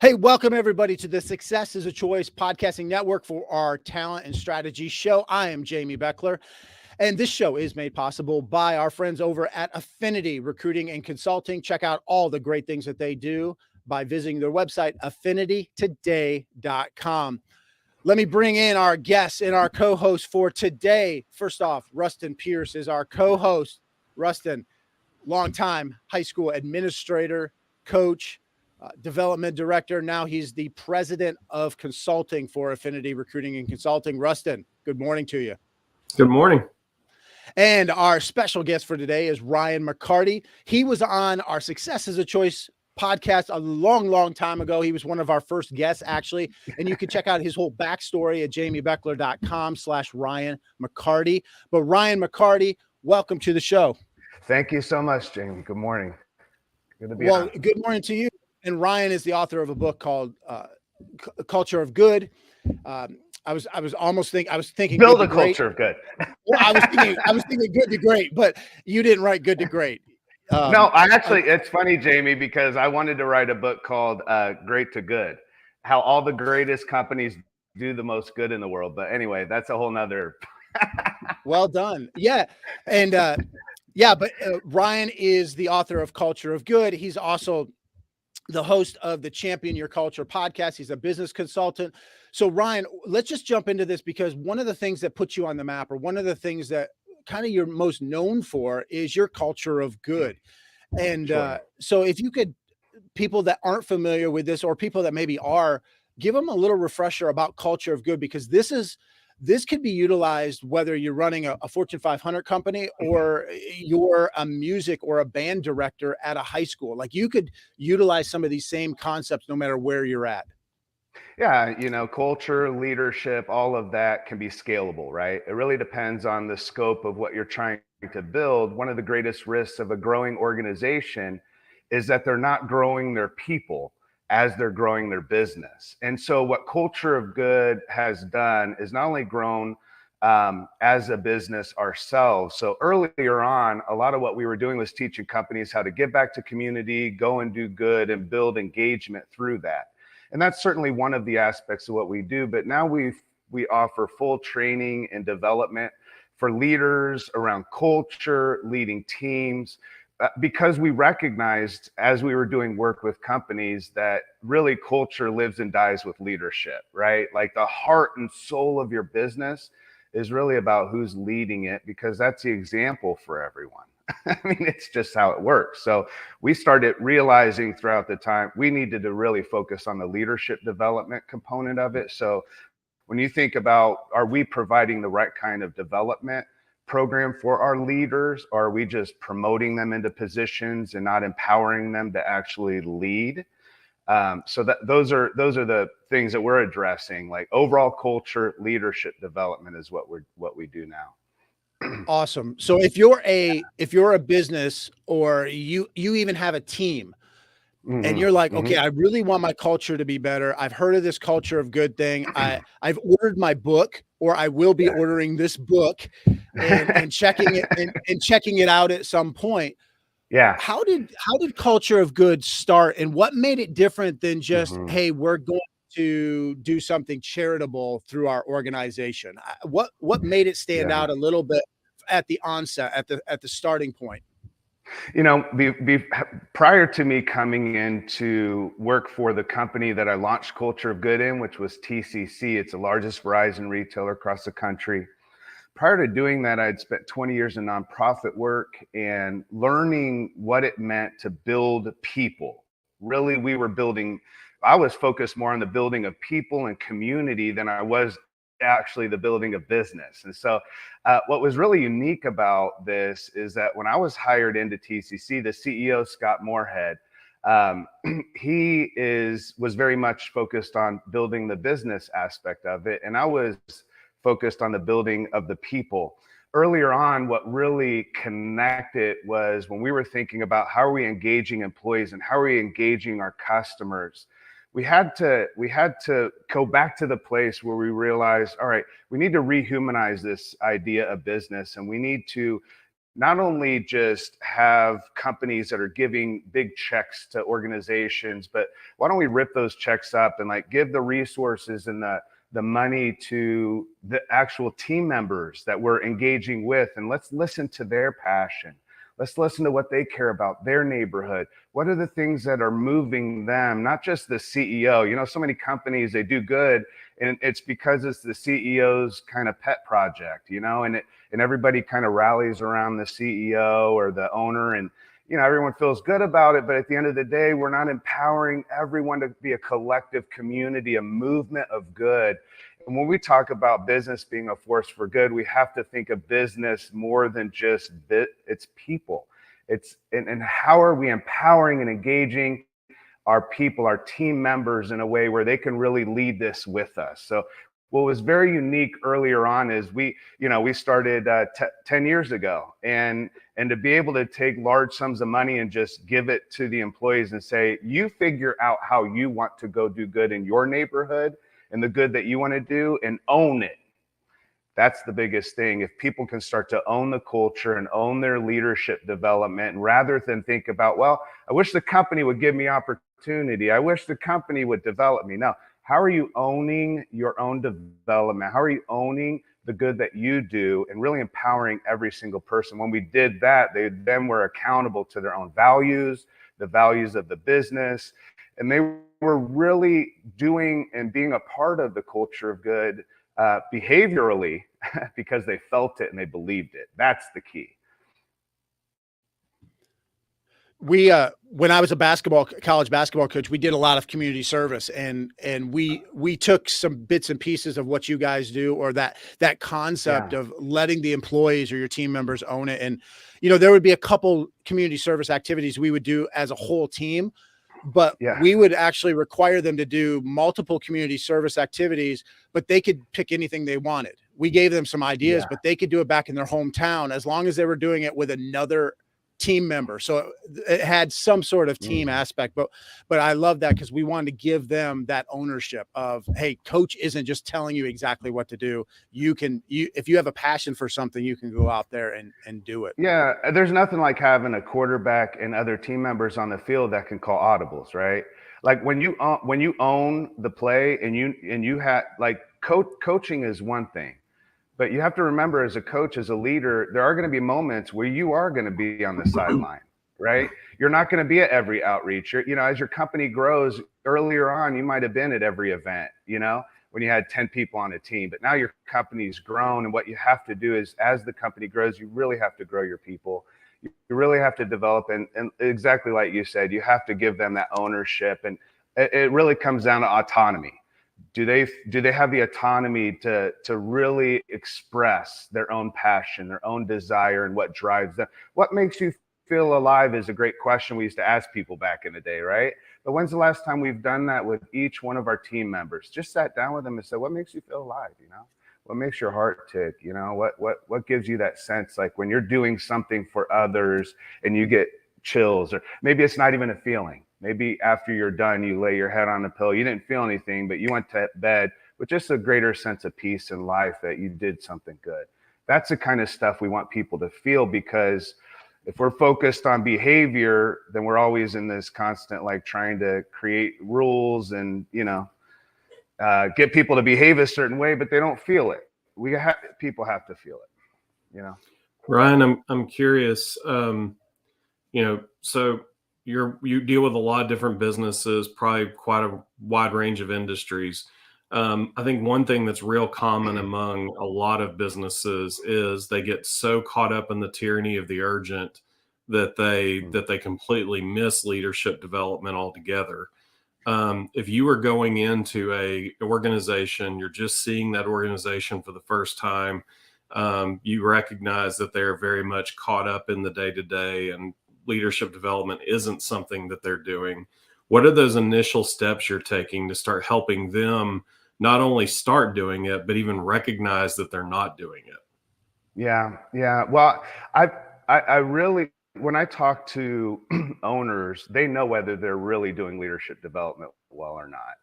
Hey, welcome everybody to the Success is a Choice podcasting network for our talent and strategy show. I am Jamy Bechler, and this show is made possible by our friends over at Affinity Recruiting and Consulting. Check out all the great things that they do by visiting their website, affinitytoday.com. Let me bring in our guests and our co-host for today. First off, Ruston Pierce is our co-host. Ruston, longtime high school administrator, coach, development director. Now he's the president of consulting for Affinity Recruiting and Consulting. Ruston, good morning to you. Good morning. And our special guest for today is Ryan McCarty. He was on our Success is a Choice podcast a long time ago. He was one of our first guests, actually. And you can check out his whole backstory at jamybechler.com/Ryan McCarty. But Ryan McCarty, welcome to the show. Thank you so much, Jamie. Good morning. Good to be on. Good morning to you. And Ryan is the author of a book called Culture of Good. I was thinking build a culture of good. Well, I was thinking good to great, but you didn't write good to great. No, it's funny, Jamie, because I wanted to write a book called Great to Good, how all the greatest companies do the most good in the world. But anyway, that's a whole nother. Well done. Yeah. And but Ryan is the author of Culture of Good. He's also the host of the Champion Your Culture podcast. He's a business consultant. So Ryan, let's just jump into this, because one of the things that puts you on the map, or one of the things that kind of you're most known for, is your culture of good. And Sure. So if you could, people that aren't familiar with this, or people that maybe are, give them a little refresher about culture of good, because this could be utilized whether you're running a Fortune 500 company or you're a music or a band director at a high school. Like, you could utilize some of these same concepts no matter where you're at. Yeah, culture, leadership, all of that can be scalable, right? It really depends on the scope of what you're trying to build. One of the greatest risks of a growing organization is that they're not growing their people as they're growing their business. And so what Culture of Good has done is not only grown as a business ourselves. So earlier on, a lot of what we were doing was teaching companies how to give back to community, go and do good, and build engagement through that. And that's certainly one of the aspects of what we do. But now we offer full training and development for leaders around culture, leading teams, because we recognized, as we were doing work with companies, that really culture lives and dies with leadership, right? Like, the heart and soul of your business is really about who's leading it, because that's the example for everyone. I mean, it's just how it works. So we started realizing throughout the time we needed to really focus on the leadership development component of it. So when you think about, are we providing the right kind of development program for our leaders, or are we just promoting them into positions and not empowering them to actually lead? So those are the things that we're addressing. Like, overall culture, leadership development is what we do now. Awesome. So if you're a business, or you even have a team, and you're like, okay, I really want my culture to be better. I've heard of this Culture of Good thing. I've ordered my book, or I will be ordering this book and checking it and checking it out at some point. Yeah. How did Culture of Good start, and what made it different than just, hey, we're going to do something charitable through our organization? What made it stand out a little bit at the onset, at the starting point? Prior to me coming in to work for the company that I launched Culture of Good in, which was TCC, it's the largest Verizon retailer across the country. Prior to doing that, I'd spent 20 years in nonprofit work and learning what it meant to build people. Really, I was focused more on the building of people and community than I was actually the building of business. And so what was really unique about this is that when I was hired into TCC, the CEO, Scott Moorhead, he was very much focused on building the business aspect of it. And I was focused on the building of the people. Earlier on, what really connected was when we were thinking about how are we engaging employees and how are we engaging our customers. We had to go back to the place where we realized, all right, we need to rehumanize this idea of business, and we need to not only just have companies that are giving big checks to organizations, but why don't we rip those checks up and like give the resources and the money to the actual team members that we're engaging with, and let's listen to their passion. Let's listen to what they care about, their neighborhood. What are the things that are moving them, not just the CEO? You know, so many companies, they do good, and it's because it's the CEO's kind of pet project, you know, and everybody kind of rallies around the CEO or the owner, and you know, everyone feels good about it. But at the end of the day, we're not empowering everyone to be a collective community, a movement of good. And when we talk about business being a force for good, we have to think of business more than just it's people. It's and how are we empowering and engaging our people, our team members in a way where they can really lead this with us. So what was very unique earlier on is we started 10 years ago, and to be able to take large sums of money and just give it to the employees and say, you figure out how you want to go do good in your neighborhood and the good that you want to do, and own it. That's the biggest thing. If people can start to own the culture and own their leadership development, rather than think about, well, I wish the company would give me opportunity, I wish the company would develop me. No, how are you owning your own development? How are you owning the good that you do and really empowering every single person? When we did that, they then were accountable to their own values, the values of the business, and they were really doing and being a part of the culture of good behaviorally because they felt it and they believed it. That's the key. We when I was a college basketball coach, we did a lot of community service, and we took some bits and pieces of what you guys do, or that concept of letting the employees or your team members own it. And you know, there would be a couple community service activities we would do as a whole team, but we would actually require them to do multiple community service activities, but they could pick anything they wanted. We gave them some ideas, but they could do it back in their hometown as long as they were doing it with another team member. So it had some sort of team aspect, but I love that, because we wanted to give them that ownership of, hey, coach isn't just telling you exactly what to do. If you have a passion for something, you can go out there and do it. Yeah, there's nothing like having a quarterback and other team members on the field that can call audibles, right? Like when you own the play, and you had like coaching is one thing. But you have to remember, as a coach, as a leader, there are going to be moments where you are going to be on the sideline, right? You're not going to be at every outreach. As your company grows, earlier on, you might have been at every event, when you had 10 people on a team. But now your company's grown, and what you have to do is, as the company grows, you really have to grow your people. You really have to develop, and exactly like you said, you have to give them that ownership. And it really comes down to autonomy. Do they have the autonomy to really express their own passion, their own desire, and what drives them? What makes you feel alive is a great question we used to ask people back in the day, right? But when's the last time we've done that with each one of our team members? Just sat down with them and said, what makes you feel alive? What makes your heart tick? What gives you that sense, like when you're doing something for others and you get chills, or maybe it's not even a feeling. Maybe after you're done, you lay your head on the pillow. You didn't feel anything, but you went to bed with just a greater sense of peace in life, that you did something good. That's the kind of stuff we want people to feel, because if we're focused on behavior, then we're always in this constant, like, trying to create rules and, get people to behave a certain way, but they don't feel it. People have to feel it, Ryan, I'm curious, so you deal with a lot of different businesses, probably quite a wide range of industries. I think one thing that's real common among a lot of businesses is they get so caught up in the tyranny of the urgent that they completely miss leadership development altogether. If you were going into a organization, you're just seeing that organization for the first time, you recognize that they're very much caught up in the day-to-day, and leadership development isn't something that they're doing. What are those initial steps you're taking to start helping them not only start doing it, but even recognize that they're not doing it? Yeah. Well, I really, when I talk to owners, they know whether they're really doing leadership development well or not.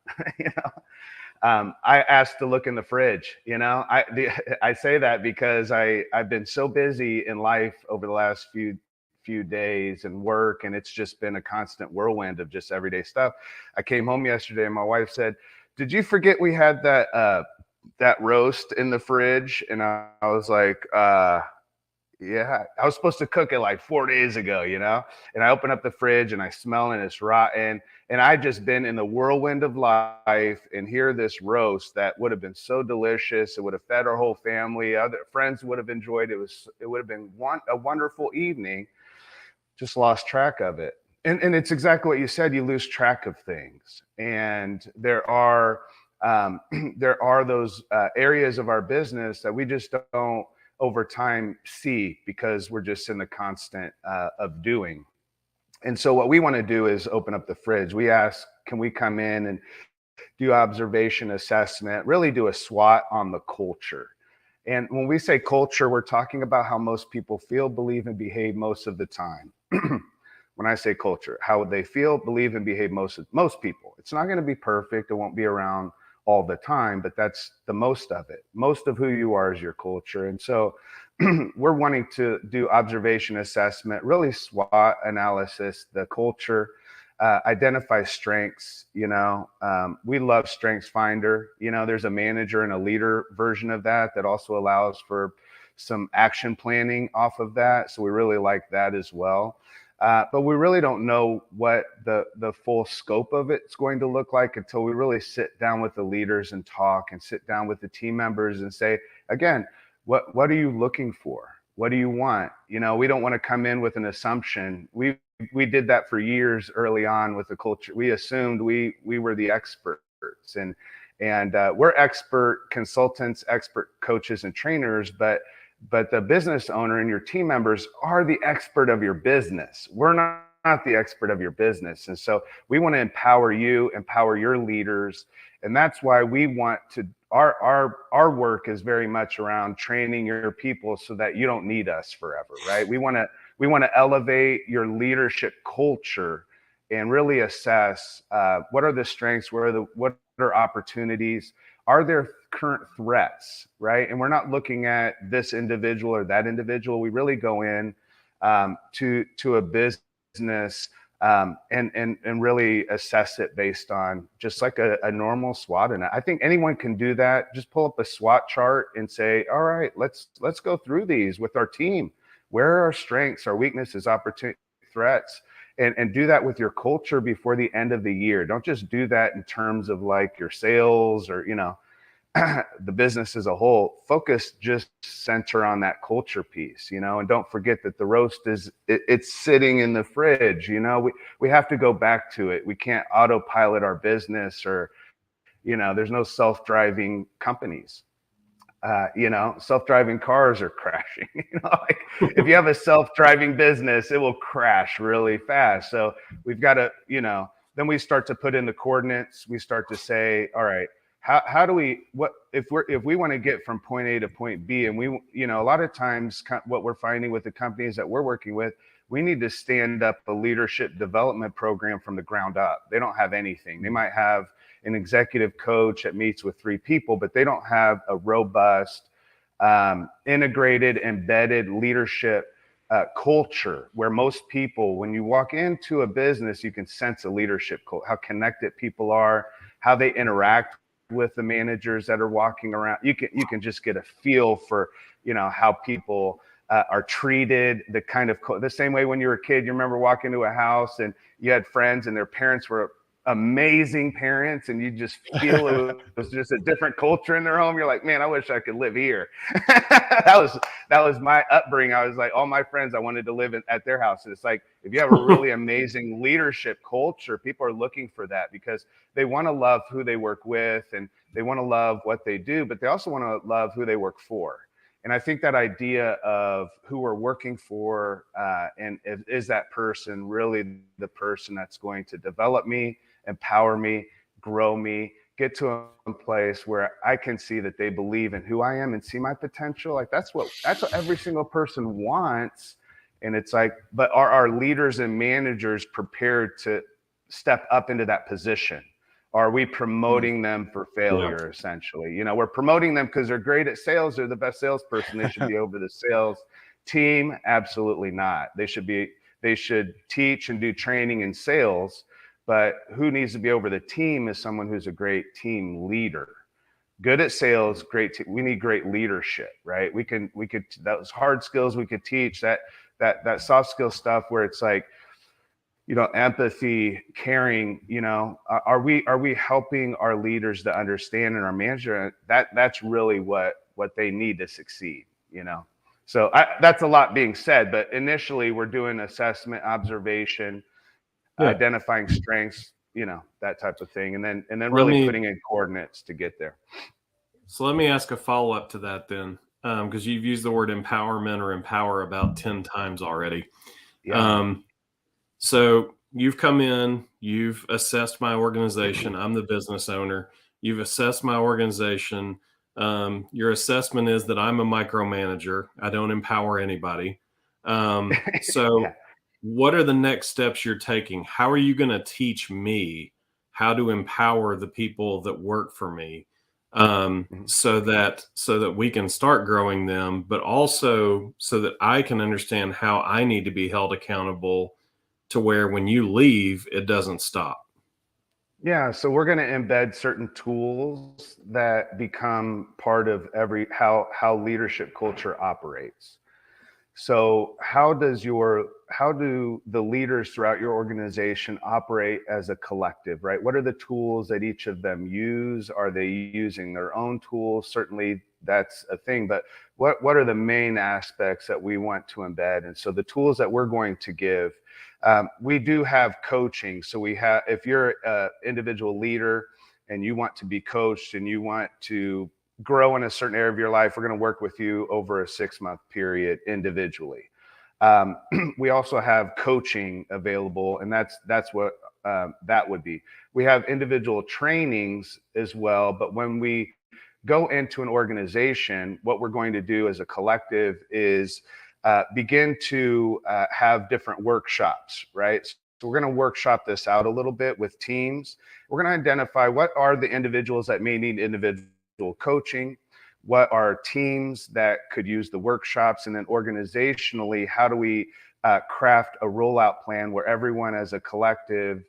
I asked to look in the fridge. I say that because I've been so busy in life over the last few days and work, and it's just been a constant whirlwind of just everyday stuff. I came home yesterday and my wife said, "Did you forget we had that roast in the fridge?" And I was like, yeah, I was supposed to cook it like 4 days ago, And I open up the fridge and I smell it and it's rotten. And I just been in the whirlwind of life, and here this roast that would have been so delicious. It would have fed our whole family. Other friends would have enjoyed it. It would have been a wonderful evening. Just lost track of it. And it's exactly what you said. You lose track of things. And there are those areas of our business that we just don't over time see, because we're just in the constant of doing. And so what we want to do is open up the fridge. We ask, can we come in and do observation assessment, really do a SWOT on the culture? And when we say culture, we're talking about how most people feel, believe, and behave most of the time. When I say culture, how they feel, believe, and behave most people. It's not going to be perfect. It won't be around all the time, but that's the most of it. Most of who you are is your culture. And so we're wanting to do observation assessment, really SWOT analysis, the culture, identify strengths. We love Strengths Finder. There's a manager and a leader version of that also allows for some action planning off of that. So we really like that as well. But we really don't know what the full scope of it's going to look like until we really sit down with the leaders and talk, and sit down with the team members and say, again, what are you looking for? What do you want? We don't want to come in with an assumption. We did that for years early on with the culture. We assumed we were the experts, and we're expert consultants, expert coaches and trainers, but the business owner and your team members are the expert of your business. We're not the expert of your business. And so we want to empower you, empower your leaders. And that's why we want to, our work is very much around training your people so that you don't need us forever, right? We want to elevate your leadership culture and really assess what are the strengths, what are opportunities, are there current threats, right? And we're not looking at this individual or that individual. We really go in to a business and really assess it based on just like a normal SWOT. And I think anyone can do that. Just pull up a SWOT chart and say, all right, let's go through these with our team. Where are our strengths, our weaknesses, opportunity, threats? And do that with your culture before the end of the year. Don't just do that in terms of like your sales or, the business as a whole. Focus, just center on that culture piece, and don't forget that the roast it's sitting in the fridge. We have to go back to it. We can't autopilot our business, or, there's no self-driving companies. Self-driving cars are crashing. If you have a self-driving business, it will crash really fast. So we've got to, then we start to put in the coordinates. We start to say, all right, how do we, if we want to get from point A to point B, and we, a lot of times what we're finding with the companies that we're working with, we need to stand up a leadership development program from the ground up. They don't have anything. They might have an executive coach that meets with 3 people, but they don't have a robust, integrated, embedded leadership culture where most people, when you walk into a business, you can sense a leadership culture, how connected people are, how they interact with the managers that are walking around. You can just get a feel for, how people are treated, the kind of, the same way when you were a kid, you remember walking into a house and you had friends and their parents were amazing parents, and you just feel it was just a different culture in their home. You're like, man, I wish I could live here. that was my upbringing. I was like, all my friends, I wanted to live at their house. And it's like, if you have a really amazing leadership culture, people are looking for that because they want to love who they work with, and they want to love what they do, but they also want to love who they work for. And I think that idea of who we're working for, and is that person really the person that's going to develop me, empower me, grow me, get to a place where I can see that they believe in who I am and see my potential. Like that's what every single person wants. And it's like, but are our leaders and managers prepared to step up into that position? Are we promoting them for failure? Essentially, we're promoting them because they're great at sales. They're the best salesperson. They should be over the sales team. Absolutely not. They should teach and do training in sales, but who needs to be over the team is someone who's a great team leader. Good at sales, great. We need great leadership, right? We could those hard skills we could teach, that soft skill stuff where it's like, empathy, caring, are we helping our leaders to understand, and our manager, that's really what they need to succeed, So that's a lot being said, but initially we're doing assessment, observation, identifying strengths, that type of thing. And then really putting in coordinates to get there. So let me ask a follow-up to that then, because you've used the word empowerment or empower about 10 times already. Yeah. So you've come in, you've assessed my organization. I'm the business owner. You've assessed my organization. Your assessment is that I'm a micromanager. I don't empower anybody. So what are the next steps you're taking? How are you going to teach me how to empower the people that work for me, so that we can start growing them, but also so that I can understand how I need to be held accountable to where when you leave, it doesn't stop? Yeah, so we're going to embed certain tools that become part of how leadership culture operates. So how do the leaders throughout your organization operate as a collective, right? What are the tools that each of them use? Are they using their own tools? Certainly that's a thing, but what are the main aspects that we want to embed? And so the tools that we're going to give, we do have coaching. So if you're an individual leader and you want to be coached and you want to grow in a certain area of your life, we're going to work with you over a 6-month period individually. We also have coaching available, and that's what that would be. We have individual trainings as well, but when we go into an organization, what we're going to do as a collective is begin to have different workshops, right? So we're going to workshop this out a little bit with teams. We're going to identify what are the individuals that may need individual coaching, what are teams that could use the workshops, and then organizationally, how do we craft a rollout plan where everyone as a collective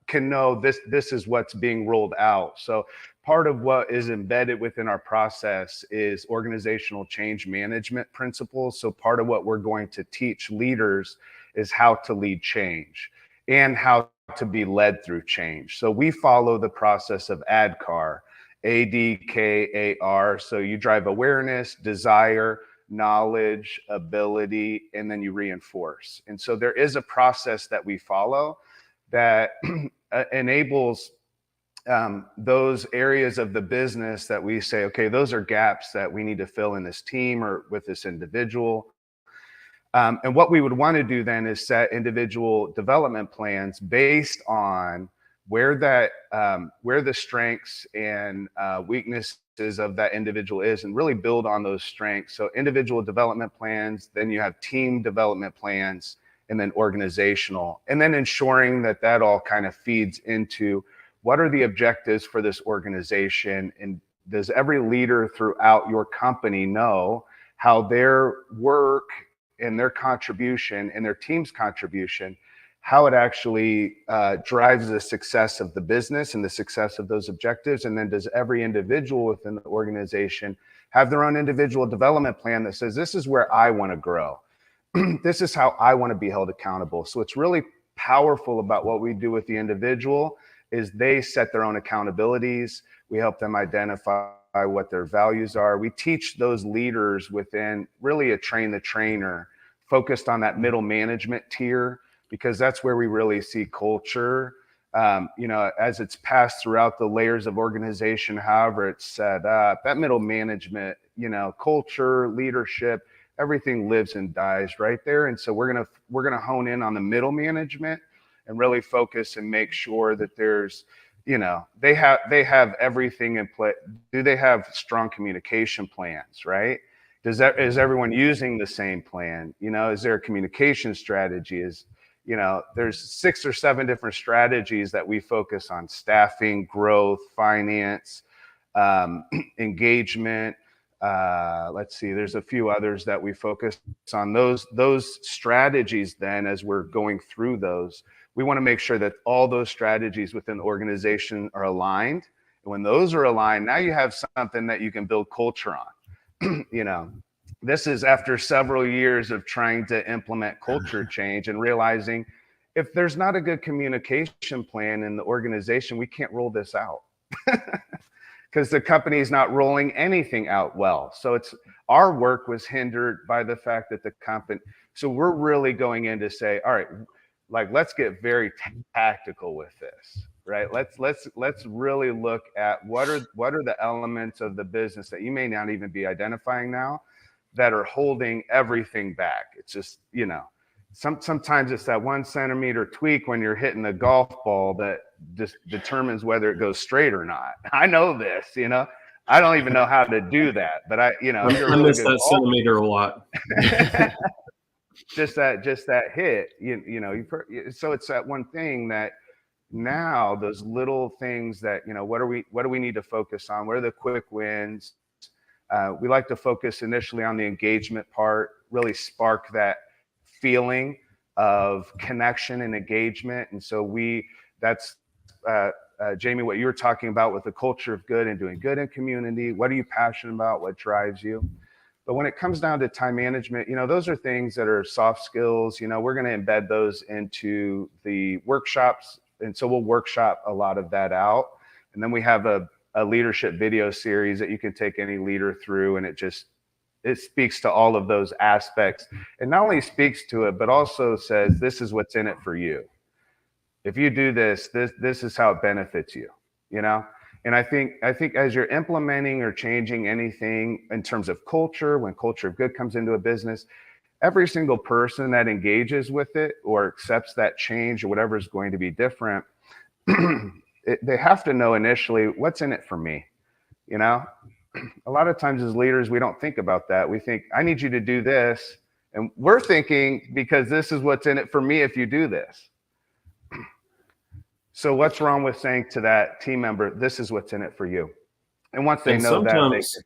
can know this is what's being rolled out. So part of what is embedded within our process is organizational change management principles. So part of what we're going to teach leaders is how to lead change and how to be led through change. So we follow the process of ADKAR, ADKAR. So you drive awareness, desire, knowledge, ability, and then you reinforce. And so there is a process that we follow that enables those areas of the business that we say, okay, those are gaps that we need to fill in this team or with this individual. And what we would want to do then is set individual development plans based on where the strengths and weaknesses of that individual is, and really build on those strengths. So individual development plans, then you have team development plans, and then organizational, and then ensuring that all kind of feeds into what are the objectives for this organization, and does every leader throughout your company know how their work and their contribution and their team's contribution, how it actually drives the success of the business and the success of those objectives? And then does every individual within the organization have their own individual development plan that says, this is where I want to grow. This is how I want to be held accountable. So it's really powerful about what we do with the individual is they set their own accountabilities. We help them identify what their values are. We teach those leaders within really a train the trainer focused on that middle management tier, because that's where we really see culture, as it's passed throughout the layers of organization, however it's set up, that middle management, culture, leadership, everything lives and dies right there. And so we're gonna hone in on the middle management and really focus and make sure that there's, they have everything in place. Do they have strong communication plans, right? Is everyone using the same plan? Is there a communication strategy? there's 6 or 7 different strategies that we focus on: staffing, growth, finance, engagement. Let's see, there's a few others that we focus on. Those strategies, then, as we're going through those, we want to make sure that all those strategies within the organization are aligned. And when those are aligned, now you have something that you can build culture on. This is after several years of trying to implement culture change and realizing if there's not a good communication plan in the organization, we can't roll this out. Because the company is not rolling anything out well. So our work was hindered by the fact that the company, so we're really going in to say, all right, like, let's get very tactical with this, right? Let's really look at what are the elements of the business that you may not even be identifying now that are holding everything back. It's just, sometimes it's that 1 centimeter tweak when you're hitting the golf ball that just determines whether it goes straight or not. I know this, I don't even know how to do that, but I miss that centimeter a lot. just that hit, so it's that one thing that now those little things that, what do we need to focus on? What are the quick wins? We like to focus initially on the engagement part, really spark that feeling of connection and engagement. And so that's Jamy, what you were talking about with the culture of good and doing good in community. What are you passionate about? What drives you? But when it comes down to time management, those are things that are soft skills. We're going to embed those into the workshops. And so we'll workshop a lot of that out. And then we have a leadership video series that you can take any leader through. And it speaks to all of those aspects. And not only speaks to it, but also says, this is what's in it for you. If you do this is how it benefits you, And I think as you're implementing or changing anything in terms of culture, when culture of good comes into a business, every single person that engages with it or accepts that change or whatever is going to be different, they have to know initially, what's in it for me? A lot of times as leaders, we don't think about that. We think, I need you to do this. And we're thinking, because this is what's in it for me if you do this. So what's wrong with saying to that team member, this is what's in it for you? And once they know that,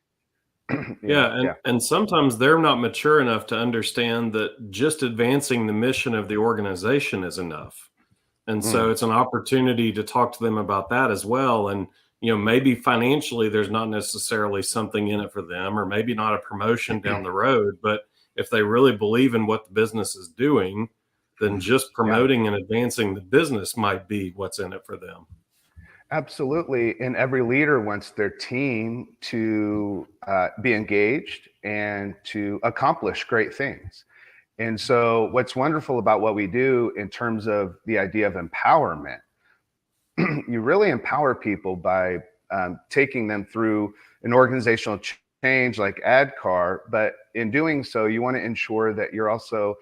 and sometimes they're not mature enough to understand that just advancing the mission of the organization is enough. And so it's an opportunity to talk to them about that as well. And, maybe financially there's not necessarily something in it for them, or maybe not a promotion down the road. But if they really believe in what the business is doing, then just promoting and advancing the business might be what's in it for them. Absolutely. And every leader wants their team to be engaged and to accomplish great things. And so what's wonderful about what we do in terms of the idea of empowerment, you really empower people by taking them through an organizational change like ADCAR. But in doing so, you want to ensure that you're also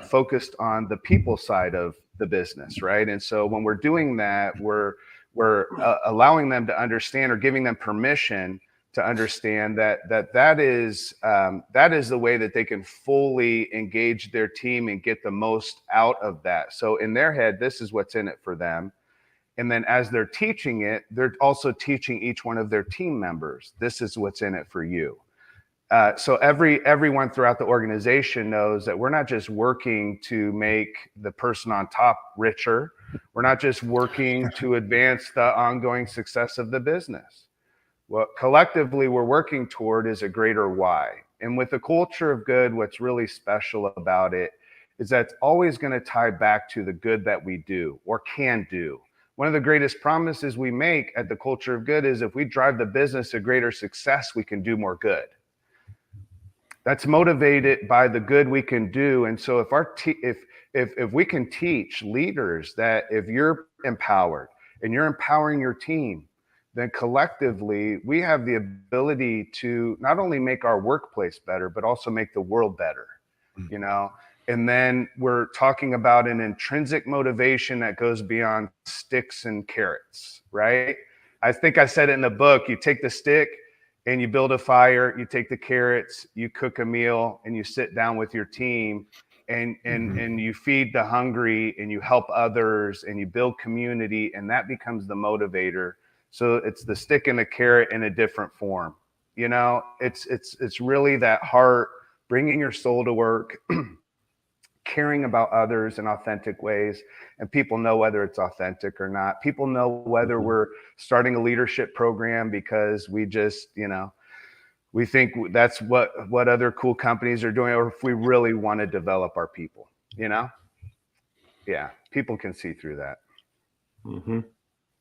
focused on the people side of the business, right? And so when we're doing that, we're allowing them to understand, or giving them permission to understand that is the way that they can fully engage their team and get the most out of that. So in their head, this is what's in it for them. And then as they're teaching it, they're also teaching each one of their team members, this is what's in it for you. So everyone throughout the organization knows that we're not just working to make the person on top richer. We're not just working to advance the ongoing success of the business. What collectively we're working toward is a greater why. And with the culture of good, what's really special about it is that it's always going to tie back to the good that we do or can do. One of the greatest promises we make at the culture of good is if we drive the business to greater success, we can do more good. That's motivated by the good we can do. And so if we can teach leaders that if you're empowered and you're empowering your team, then collectively we have the ability to not only make our workplace better, but also make the world better, And then we're talking about an intrinsic motivation that goes beyond sticks and carrots, right? I think I said it in the book, you take the stick and you build a fire, you take the carrots, you cook a meal, and you sit down with your team and you feed the hungry and you help others and you build community, and that becomes the motivator. So it's the stick and the carrot in a different form. You know, it's really that heart, bringing your soul to work, caring about others in authentic ways, and people know whether it's authentic or not. People know whether we're starting a leadership program because we just, you know, we think that's what other cool companies are doing, or if we really want to develop our people, you know? Yeah, people can see through that.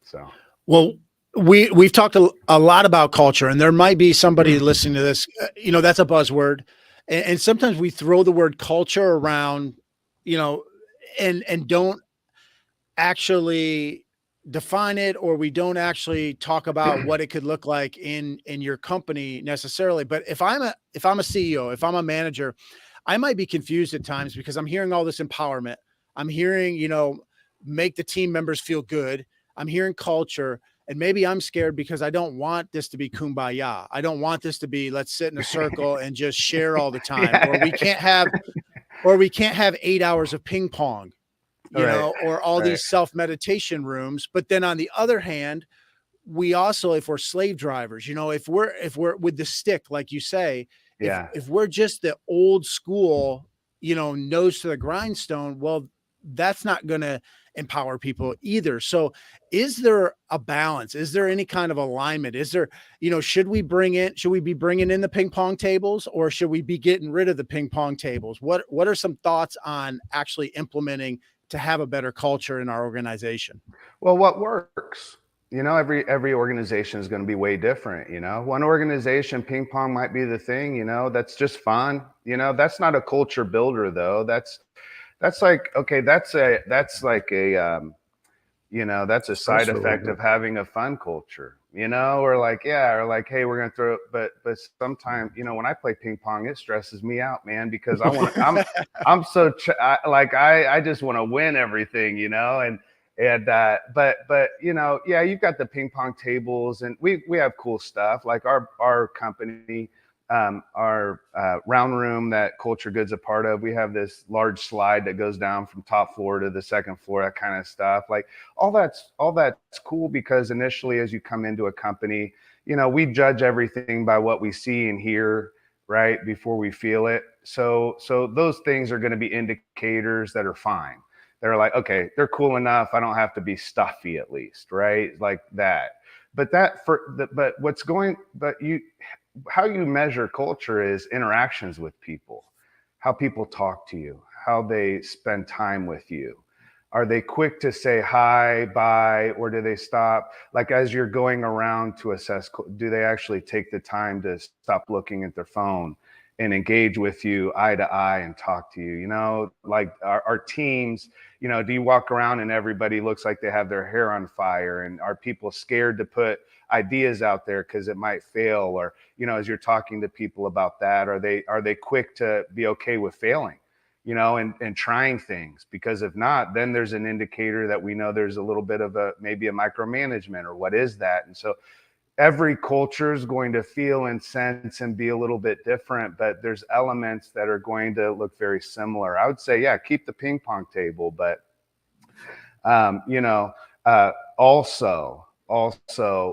So, well, we've talked a lot about culture, and there might be somebody listening to this, you know, that's a buzzword. And sometimes we throw the word culture around, you know, and don't actually define it, or we don't actually talk about what it could look like in your company necessarily. But if I'm a CEO, if I'm a manager, I might be confused at times because I'm hearing all this empowerment. I'm hearing, you know, make the team members feel good. I'm hearing culture, and maybe I'm scared because I don't want this to be kumbaya. I don't want this to be, let's sit in a circle and just share all the time, or we can't have 8 hours of ping pong, you know, or all these self-meditation rooms. But then on the other hand, we also, if we're slave drivers, you know, if we're with the stick, like you say, if we're just the old school, you know, nose to the grindstone, well, that's not going to empower people either. So is there a balance? Is there any kind of alignment? Is there, you know, should we be bringing in the ping pong tables, or should we be getting rid of the ping pong tables? What are some thoughts on actually implementing to have a better culture in our organization? Well, what works? You know, every organization is going to be way different. You know, one organization, ping pong might be the thing, you know, that's just fun. You know, that's not a culture builder though. That's like, okay, that's like a, you know, that's a side effect of having a fun culture, you know, or like, hey, we're going to throw it. But sometimes, you know, when I play ping pong, it stresses me out, man, because I'm so I just want to win everything, you know, but you know, yeah, you've got the ping pong tables, and we have cool stuff like our company, our round room that Culture Good's a part of. We have this large slide that goes down from top floor to the second floor, that kind of stuff. Like all that's cool, because initially, as you come into a company, you know, we judge everything by what we see and hear, right, before we feel it. So those things are going to be indicators that are fine. They're like, okay, they're cool enough. I don't have to be stuffy, at least, right? Like that. But how you measure culture is interactions with people, how people talk to you, how they spend time with you. Are they quick to say hi, bye, or do they stop? Like as you're going around to assess, do they actually take the time to stop looking at their phone and engage with you eye to eye and talk to you? You know, like our teams, you know, do you walk around and everybody looks like they have their hair on fire? And are people scared to put ideas out there because it might fail? Or, you know, as you're talking to people about that, are they quick to be okay with failing, you know, and trying things? Because if not, then there's an indicator that we know there's a little bit of maybe a micromanagement, or what is that? And so every culture is going to feel and sense and be a little bit different, but there's elements that are going to look very similar. I would say, yeah, keep the ping pong table, but you know, also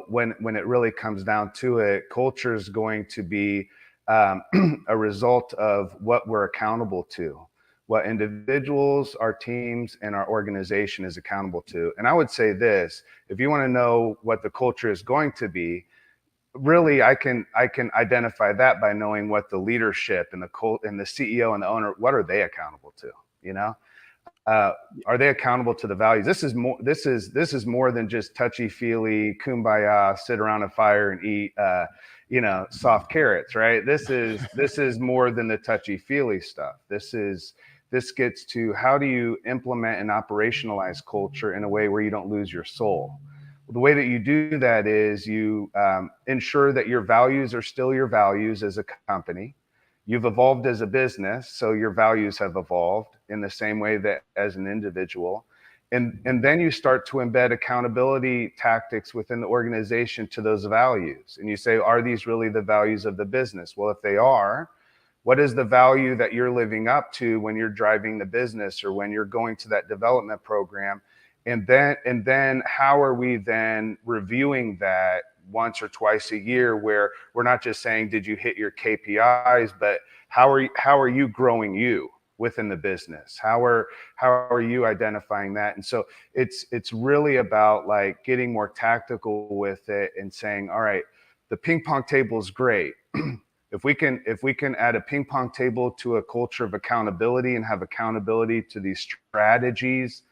when it really comes down to it, culture is going to be a result of what we're accountable to, what individuals, our teams, and our organization is accountable to. And I would say this: if you want to know what the culture is going to be, really, I can identify that by knowing what the leadership and the CEO and the owner, what are they accountable to? You know, are they accountable to the values? This is more than just touchy feely kumbaya, sit around a fire and eat you know, soft carrots, right? This is more than the touchy feely stuff. This gets to, how do you implement and operationalize culture in a way where you don't lose your soul? The way that you do that is you ensure that your values are still your values as a company. You've evolved as a business, so your values have evolved in the same way that as an individual. And then you start to embed accountability tactics within the organization to those values. And you say, are these really the values of the business? Well, if they are, What is the value that you're living up to when you're driving the business or when you're going to that development program? And then how are we then reviewing that once or twice a year, where we're not just saying, did you hit your KPIs, but how are you growing you within the business? How are you identifying that? And so it's really about like getting more tactical with it and saying, all right, the ping pong table is great. If we can add a ping pong table to a culture of accountability and have accountability to these strategies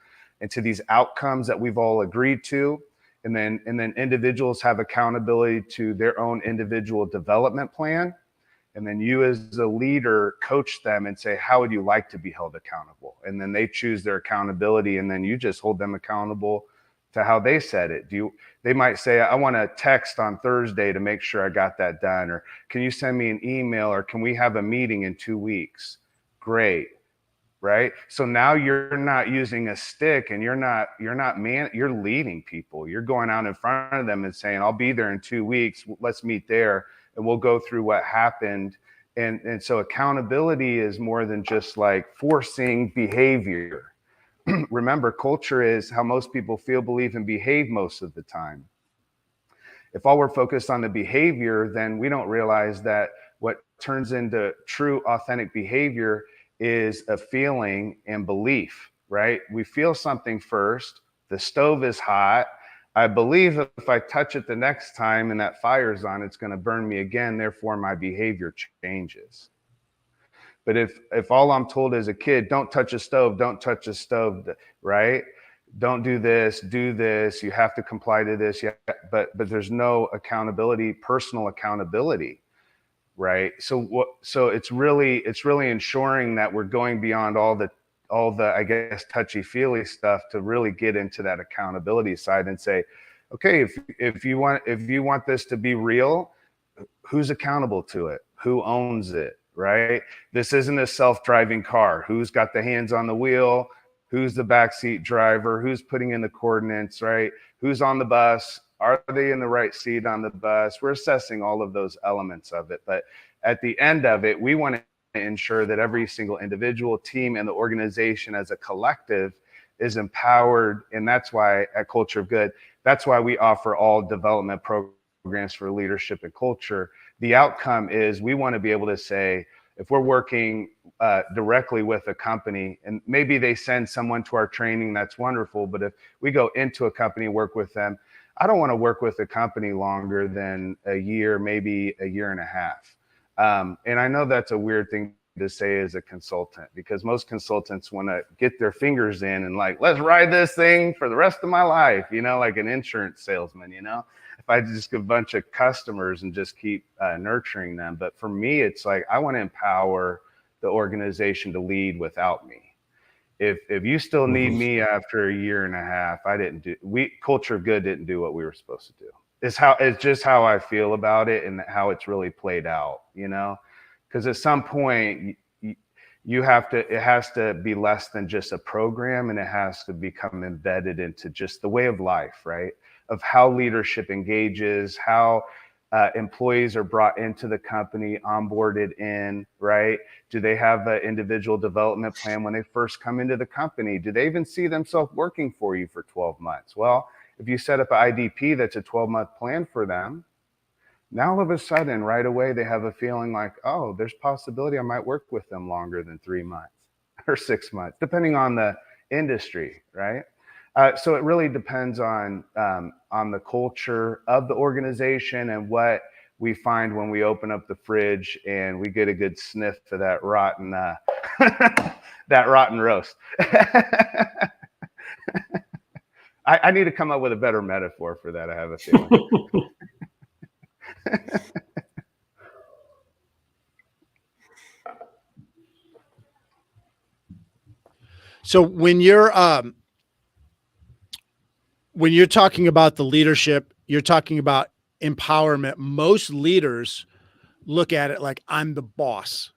and to these outcomes that we've all agreed to, and then individuals have accountability to their own individual development plan, and then you as a leader coach them and say, how would you like to be held accountable? And then they choose their accountability, and then you just hold them accountable to how they said it. They might say, I want to text on Thursday to make sure I got that done, or can you send me an email, or can we have a meeting in 2 weeks? Great. Right? So now you're not using a stick, and you're leading people. You're going out in front of them and saying, I'll be there in 2 weeks. Let's meet there and we'll go through what happened. And so accountability is more than just like forcing behavior. Remember, culture is how most people feel, believe, and behave most of the time. If all we're focused on the behavior, then we don't realize that what turns into true, authentic behavior is a feeling and belief, right? We feel something first. The stove is hot. I believe if I touch it the next time and that fire's on, it's going to burn me again. Therefore, my behavior changes. But if all I'm told as a kid, don't touch a stove, right? Don't do this, you have to comply to this. Yeah, but there's no accountability, personal accountability, right? So it's really ensuring that we're going beyond all the I guess touchy-feely stuff to really get into that accountability side and say, okay, if you want this to be real, who's accountable to it? Who owns it? Right? This isn't a self-driving car. Who's got the hands on the wheel? Who's the backseat driver? Who's putting in the coordinates, right? Who's on the bus? Are they in the right seat on the bus? We're assessing all of those elements of it. But at the end of it, we want to ensure that every single individual, team, and the organization as a collective is empowered. And that's why at Culture of Good, that's why we offer all development programs for leadership and culture. The outcome is we want to be able to say, if we're working directly with a company, and maybe they send someone to our training, that's wonderful. But if we go into a company, work with them, I don't want to work with a company longer than a year, maybe a year and a half. And I know that's a weird thing to say as a consultant, because most consultants want to get their fingers in and like, let's ride this thing for the rest of my life, like an insurance salesman, if I just get a bunch of customers and just keep nurturing them. But for me, it's like, I want to empower the organization to lead without me. If you still need me after a year and a half, Culture of Good didn't do what we were supposed to do. It's just how I feel about it and how it's really played out, because at some point it has to be less than just a program, and it has to become embedded into just the way of life, right? Of how leadership engages, how employees are brought into the company, onboarded in, right? Do they have an individual development plan when they first come into the company? Do they even see themselves working for you for 12 months? Well, if you set up an IDP that's a 12-month plan for them, now all of a sudden, right away, they have a feeling like, oh, there's possibility I might work with them longer than 3 months or 6 months, depending on the industry, right? So it really depends on the culture of the organization and what we find when we open up the fridge and we get a good sniff to that rotten that rotten roast. I need to come up with a better metaphor for that, I have a feeling. So when you're talking about the leadership, you're talking about empowerment. Most leaders look at it like, I'm the boss,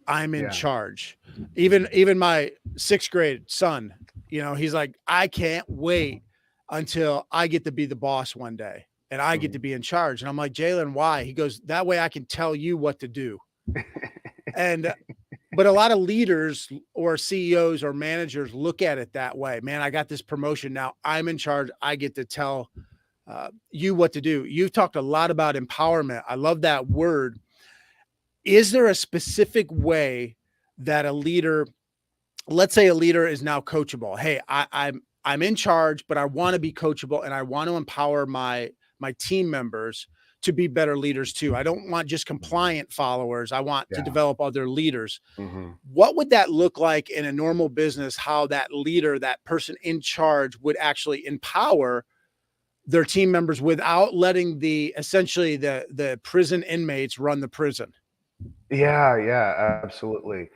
I'm in charge. Even my 6th grade son, he's like, I can't wait until I get to be the boss one day and I get to be in charge. And I'm like, Jalen, why? He goes, that way I can tell you what to do. And but a lot of leaders or CEOs or managers look at it that way. Man, I got this promotion now. I'm in charge. I get to tell you what to do. You've talked a lot about empowerment. I love that word. Is there a specific way that a leader, let's say a leader is now coachable? Hey, I'm in charge, but I want to be coachable and I want to empower my team members to be better leaders too. I don't want just compliant followers. I want to develop other leaders. Mm-hmm. What would that look like in a normal business? How that leader, that person in charge, would actually empower their team members without letting essentially the prison inmates run the prison? Yeah, absolutely.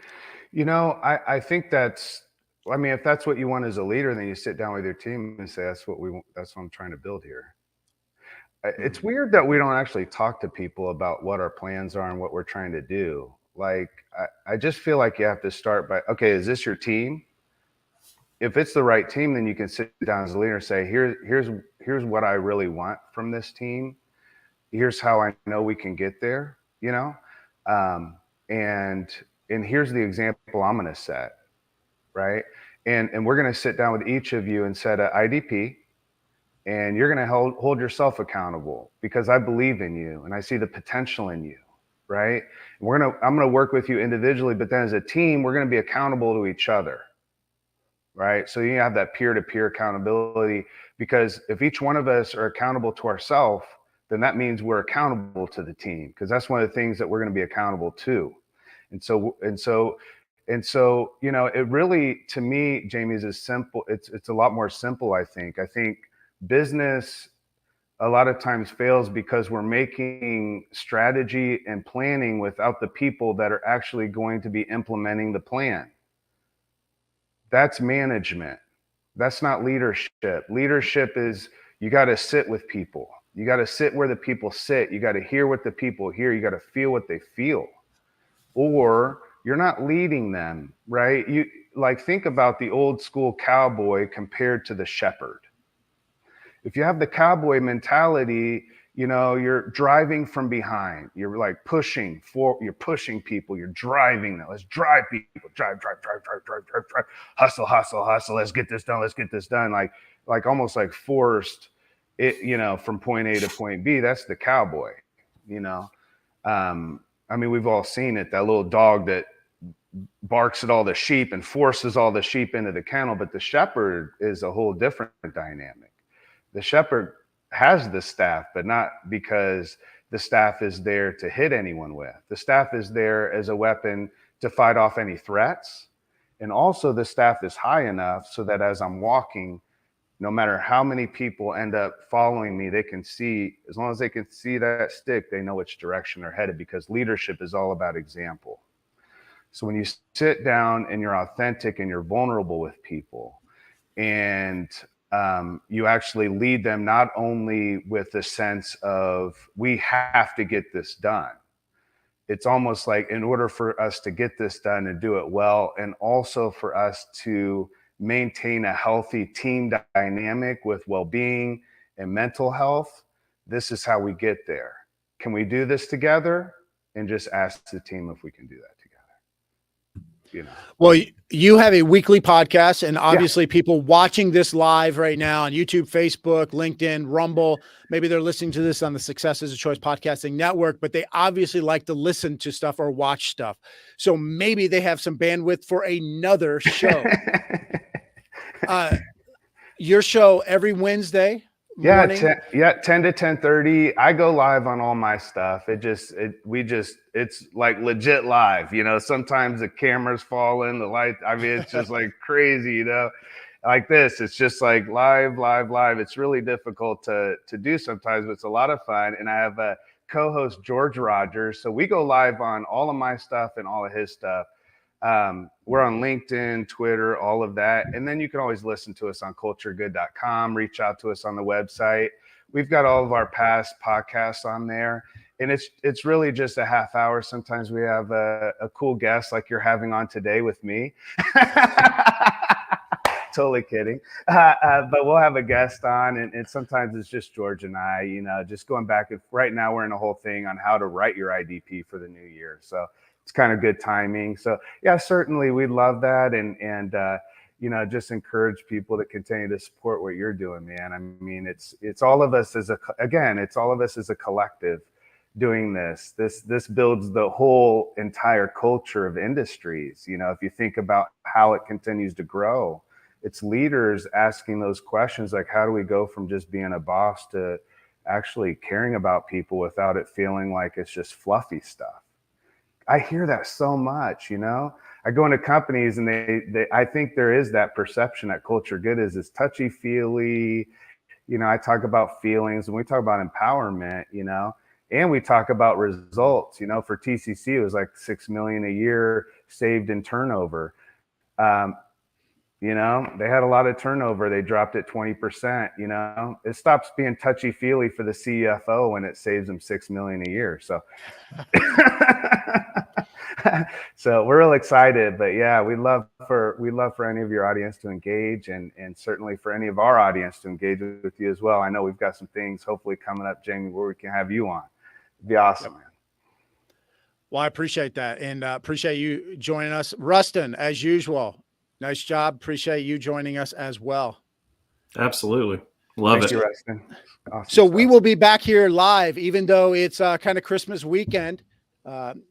I think if that's what you want as a leader, then you sit down with your team and say, that's what I'm trying to build here. It's weird that we don't actually talk to people about what our plans are and what we're trying to do. Like, I just feel like you have to start by, okay, is this your team? If it's the right team, then you can sit down as a leader and say, here's what I really want from this team. Here's how I know we can get there, and here's the example I'm going to set, right? And we're going to sit down with each of you and set an IDP. And you're going to hold yourself accountable because I believe in you and I see the potential in you, right? And I'm going to work with you individually, but then as a team, we're going to be accountable to each other, right? So you have that peer-to-peer accountability, because if each one of us are accountable to ourselves, then that means we're accountable to the team, because that's one of the things that we're going to be accountable to. And so, it really, to me, Jamy, is as simple. It's a lot more simple, I think. I think business a lot of times fails because we're making strategy and planning without the people that are actually going to be implementing the plan. That's management. That's not leadership. Leadership is, you got to sit with people. You got to sit where the people sit. You got to hear what the people hear. You got to feel what they feel. Or you're not leading them, right? You think about the old school cowboy compared to the shepherd. If you have the cowboy mentality, you're driving from behind. You're like pushing you're pushing people. You're driving them. Let's drive people. Drive. Hustle. Let's get this done. Like almost like forced it, from point A to point B. That's the cowboy, we've all seen it. That little dog that barks at all the sheep and forces all the sheep into the kennel. But the shepherd is a whole different dynamic. The shepherd has the staff, but not because the staff is there to hit anyone with. The staff is there as a weapon to fight off any threats. And also the staff is high enough so that as I'm walking, no matter how many people end up following me, they can see, as long as they can see that stick, they know which direction they're headed, because leadership is all about example. So when you sit down and you're authentic and you're vulnerable with people, and you actually lead them not only with the sense of, we have to get this done. It's almost like, in order for us to get this done and do it well, and also for us to maintain a healthy team dynamic with well-being and mental health, this is how we get there. Can we do this together? And just ask the team if we can do that together. Well, you have a weekly podcast, and obviously people watching this live right now on YouTube, Facebook, LinkedIn, Rumble, maybe they're listening to this on the Success is a Choice podcasting network, but they obviously like to listen to stuff or watch stuff. So maybe they have some bandwidth for another show. Your show every Wednesday morning? 10 to 10:30. I go live on all my stuff. It's like legit live. Sometimes the cameras fall in, the light. It's just like crazy. Like this. It's just like live. It's really difficult to do sometimes, but it's a lot of fun. And I have a co-host, George Rogers. So we go live on all of my stuff and all of his stuff. We're on LinkedIn, Twitter, all of that. And then you can always listen to us on culturegood.com, reach out to us on the website. We've got all of our past podcasts on there. And it's really just a half hour. Sometimes we have a cool guest like you're having on today with me. Totally kidding. But we'll have a guest on, and sometimes it's just George and I, just going back. Right now we're in a whole thing on how to write your IDP for the new year. So it's kind of good timing. So yeah, certainly we'd love that. And just encourage people to continue to support what you're doing, man. I mean, it's all of us it's all of us as a collective doing this. This builds the whole entire culture of industries. If you think about how it continues to grow, it's leaders asking those questions like, how do we go from just being a boss to actually caring about people without it feeling like it's just fluffy stuff? I hear that so much. I go into companies and I think there is that perception that culture good is touchy feely. I talk about feelings and we talk about empowerment, and we talk about results. For TCC, it was like 6 million a year saved in turnover. They had a lot of turnover. They dropped it 20%. It stops being touchy feely for the CFO when it saves them 6 million a year. So, so we're real excited. But yeah, we'd love for any of your audience to engage, and certainly for any of our audience to engage with you as well. I know we've got some things hopefully coming up, Jamie, where we can have you on. It'd be awesome, man. Well, I appreciate that, and appreciate you joining us, Ruston, as usual. Nice job. Appreciate you joining us as well. Absolutely. Love Thank it. you, Ruston. Awesome so stuff. we will be back here live, even though it's kind of Christmas weekend.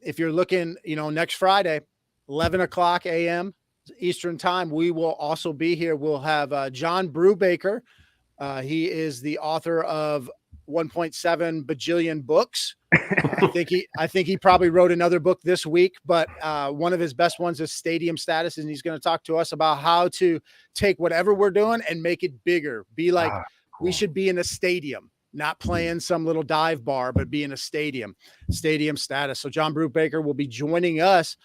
If you're looking, next Friday, 11 o'clock a.m. Eastern time, we will also be here. We'll have John Brubaker. He is the author of 1.7 bajillion books. I think he probably wrote another book this week, but one of his best ones is Stadium Status, and he's going to talk to us about how to take whatever we're doing and make it bigger. Be like, cool. We should be in a stadium, not playing some little dive bar, but be in a stadium. Stadium Status. So John Brubaker will be joining us.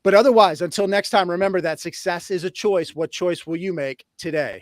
But otherwise, until next time, remember that success is a choice. What choice will you make today?